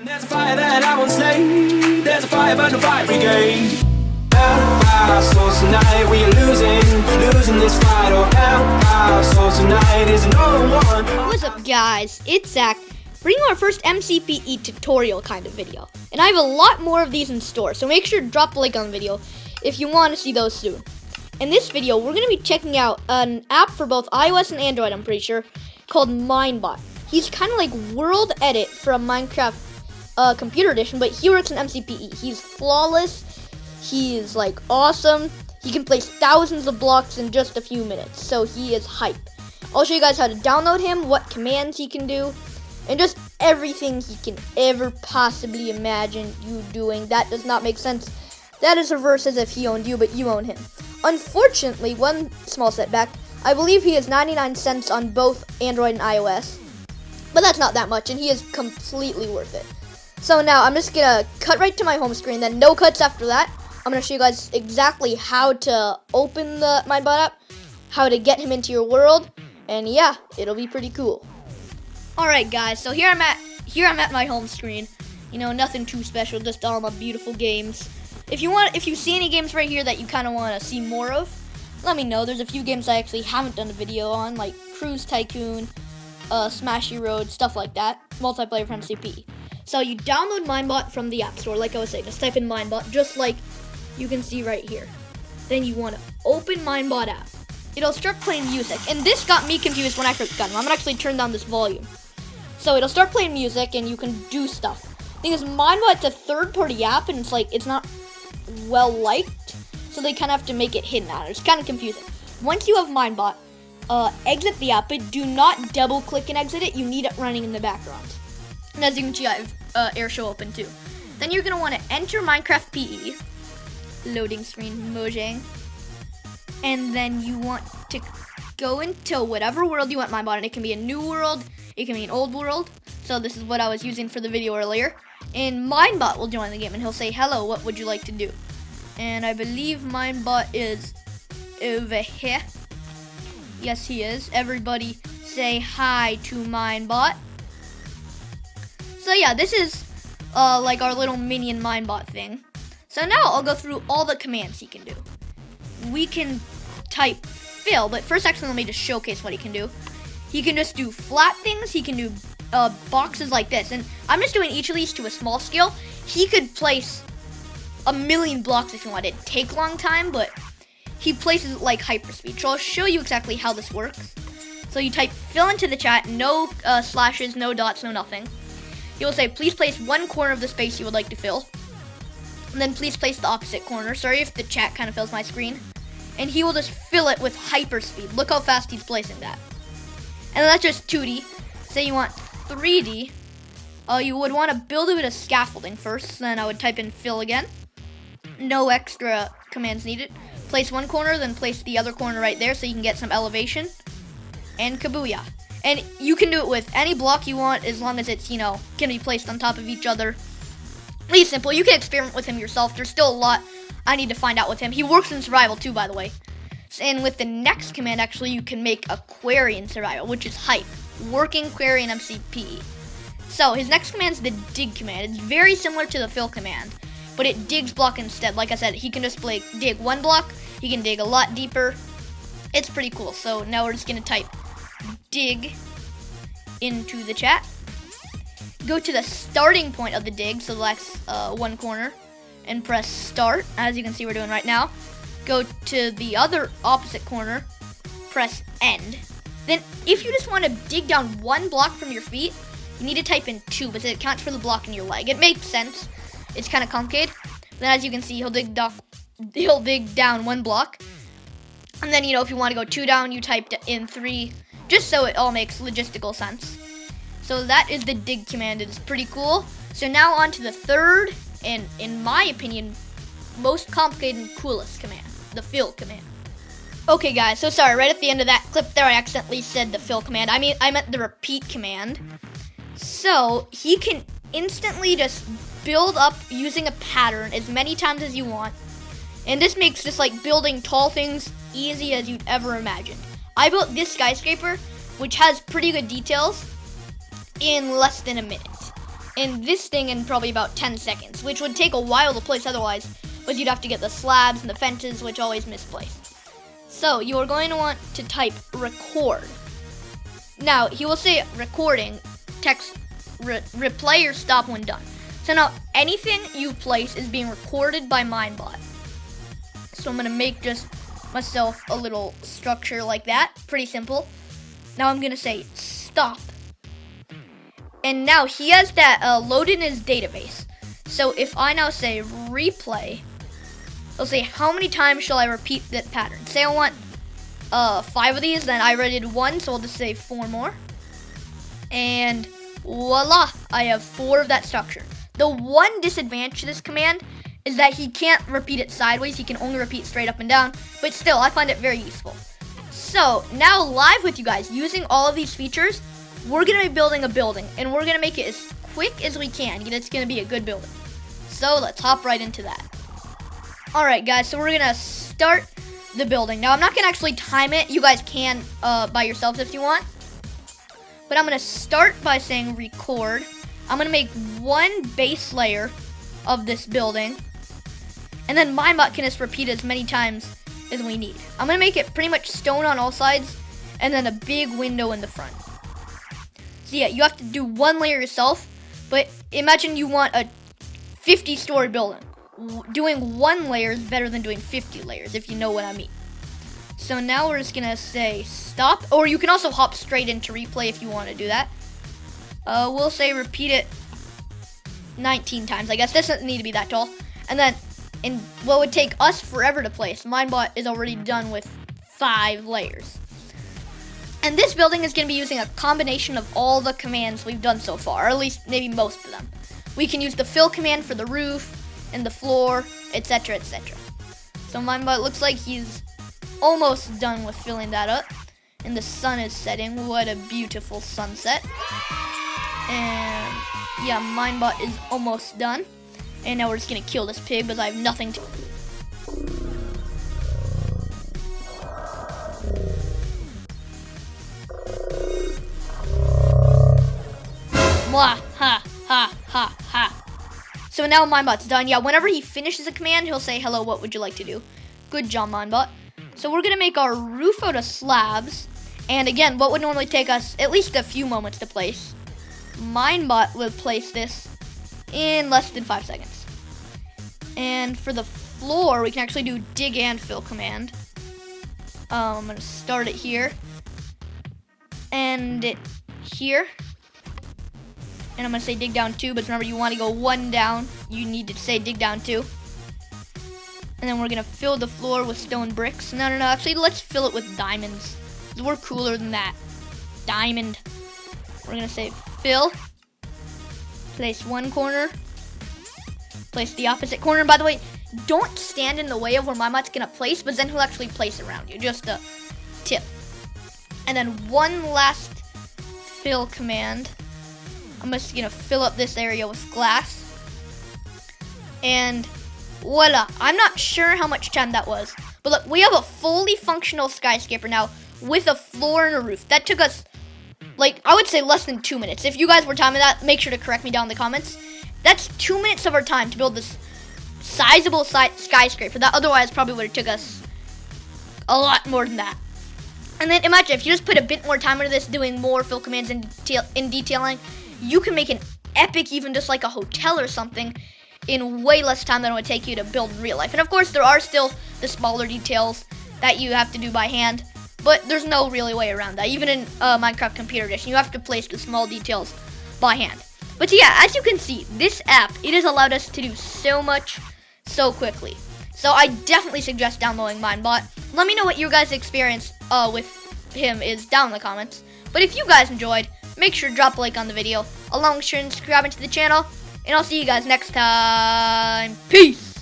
There's a fire that I won't slay. There's a fire but no fire brigade. Help our souls tonight. We are losing this fight. Oh, help our souls tonight. Is no one. What's up, guys? It's Zach, bringing our first MCPE tutorial kind of video. And I have a lot more of these in store, so make sure to drop a like on the video if you want to see those soon. In this video, we're going to be checking out an app for both iOS and Android, I'm pretty sure, called Minebot. He's kind of like World Edit from Minecraft Computer Edition, but he works in MCPE. He's flawless. He is like awesome. He can place thousands of blocks in just a few minutes, so he is hype. I'll show you guys how to download him, what commands he can do, and just everything he can ever possibly imagine you doing. That does not make sense. That is reverse as if he owned you, but you own him. Unfortunately, one small setback, I believe he is 99 cents on both Android and iOS, but that's not that much, and he is completely worth it. So now I'm just gonna cut right to my home screen, then no cuts after that. I'm gonna show you guys exactly how to open the Minebot app, how to get him into your world, and yeah, it'll be pretty cool. Alright guys, so here I'm at my home screen. You know, nothing too special, just all my beautiful games. If you see any games right here that you kind of want to see more of, let me know. There's a few games I actually haven't done a video on, like Cruise Tycoon, Smashy Road, stuff like that. Multiplayer from MCP. So you download Minebot from the App Store, like I was saying. Just type in Minebot, just like you can see right here. Then you want to open Minebot app. It'll start playing music, and this got me confused when I first got him. I'm gonna actually turn down this volume. So it'll start playing music, and you can do stuff. The thing is, Minebot's a third-party app, and it's not well liked, so they kind of have to make it hidden out. It's kind of confusing. Once you have Minebot, exit the app, but do not double-click and exit it. You need it running in the background. And as you can see, I have Airshow open too. Then you're gonna want to enter Minecraft PE. Loading screen, Mojang. And then you want to go into whatever world you want Minebot in. It can be a new world, it can be an old world. So this is what I was using for the video earlier. And Minebot will join the game, and he'll say, hello, what would you like to do? And I believe Minebot is over here. Yes, he is. Everybody say hi to Minebot. So yeah, this is like our little minion Minebot thing. So now I'll go through all the commands he can do. We can type fill, but first actually let me just showcase what he can do. He can just do flat things. He can do boxes like this, and I'm just doing each of these to a small scale. He could place 1,000,000 blocks if you want. It'd take a long time, but he places it like hyperspeed. So I'll show you exactly how this works. So you type fill into the chat, no slashes, no dots, no nothing. He will say, please place one corner of the space you would like to fill. And then please place the opposite corner. Sorry if the chat kind of fills my screen. And he will just fill it with hyperspeed. Look how fast he's placing that. And that's just 2D. Say you want 3D. You would want to build a bit of scaffolding first. Then I would type in fill again. No extra commands needed. Place one corner, then place the other corner right there so you can get some elevation. And kabooyah. And you can do it with any block you want as long as it's, can be placed on top of each other. Really simple. You can experiment with him yourself. There's still a lot I need to find out with him. He works in survival too, by the way. And with the next command, actually, you can make a query in survival, which is hype. Working query in MCPE. So his next command is the dig command. It's very similar to the fill command, but it digs block instead. Like I said, he can just dig one block. He can dig a lot deeper. It's pretty cool. So now we're just going to type dig into the chat. Go to the starting point of the dig, so that's one corner, and press start, as you can see we're doing right now. Go to the other opposite corner, press end. Then if you just want to dig down one block from your feet, you need to type in 2, because it counts for the block in your leg. It makes sense. It's kind of complicated. Then as you can see, he'll dig down one block. And then, if you want to go 2 down, you type in 3, just so it all makes logistical sense. So that is the dig command. It is pretty cool. So now on to the third, and in my opinion, most complicated and coolest command, the fill command. Okay guys, so sorry, right at the end of that clip there I accidentally said the fill command. I meant the repeat command. So he can instantly just build up using a pattern as many times as you want. And this makes just like building tall things easy as you'd ever imagined. I built this skyscraper, which has pretty good details, in less than a minute. in this thing in probably about 10 seconds, which would take a while to place otherwise, but you'd have to get the slabs and the fences, which always misplaced. So you are going to want to type record. Now, he will say recording, text replay or stop when done. So now anything you place is being recorded by Minebot. So I'm going to make just myself a little structure like that. Pretty simple. Now I'm going to say stop. And now he has that loaded in his database. So if I now say replay, it'll say how many times shall I repeat that pattern. Say I want 5 of these, then I already did 1, so I'll just say 4 more. And voila, I have 4 of that structure. The one disadvantage to this command is that he can't repeat it sideways. He can only repeat straight up and down, but still, I find it very useful. So now live with you guys, using all of these features, we're gonna be building a building, and we're gonna make it as quick as we can. It's gonna be a good building. So let's hop right into that. All right, guys, so we're gonna start the building. Now, I'm not gonna actually time it. You guys can by yourselves if you want. But I'm gonna start by saying record. I'm gonna make 1 base layer of this building. And then Minebot can just repeat as many times as we need. I'm gonna make it pretty much stone on all sides and then a big window in the front. So yeah, you have to do 1 layer yourself, but imagine you want a 50-story building. Doing 1 layer is better than doing 50 layers, if you know what I mean. So now we're just gonna say stop, or you can also hop straight into replay if you want to do that. We'll say repeat it 19 times. I guess this doesn't need to be that tall. And then, in what would take us forever to place, Minebot is already done with 5 layers. And this building is going to be using a combination of all the commands we've done so far, or at least maybe most of them. We can use the fill command for the roof and the floor, etc., etc. So Minebot looks like he's almost done with filling that up. And the sun is setting. What a beautiful sunset. And yeah, Minebot is almost done. And now we're just gonna kill this pig because I have nothing to. Mwah, ha, ha, ha, ha. So now Minebot's done. Yeah, whenever he finishes a command, he'll say, hello, what would you like to do? Good job, Minebot. So we're gonna make our roof out of slabs. And again, what would normally take us at least a few moments to place, Minebot will place this in less than 5 seconds. And for the floor, we can actually do dig and fill command. I'm gonna start it here. And it here. And I'm gonna say dig down 2, but remember you wanna go 1 down. You need to say dig down 2. And then we're gonna fill the floor with stone bricks. No, actually let's fill it with diamonds. We're cooler than that. Diamond. We're gonna say fill. Place 1 corner. Place the opposite corner. And by the way, don't stand in the way of where Minebot's gonna place, but then he'll actually place around you. Just a tip. And then 1 last fill command. I'm just gonna fill up this area with glass. And voila. I'm not sure how much time that was. But look, we have a fully functional skyscraper now with a floor and a roof. That took us, like, I would say less than 2 minutes. If you guys were timing that, make sure to correct me down in the comments. That's 2 minutes of our time to build this sizable skyscraper. That otherwise probably would have took us a lot more than that. And then imagine if you just put a bit more time into this, doing more fill commands and detailing, you can make an epic, even just like a hotel or something, in way less time than it would take you to build in real life. And of course, there are still the smaller details that you have to do by hand, but there's no really way around that. Even in Minecraft Computer Edition, you have to place the small details by hand. But yeah, as you can see, this app, it has allowed us to do so much so quickly. So I definitely suggest downloading Minebot. Let me know what your guys' experience with him is down in the comments. But if you guys enjoyed, make sure to drop a like on the video, along with sharing and subscribing to the channel. And I'll see you guys next time. Peace!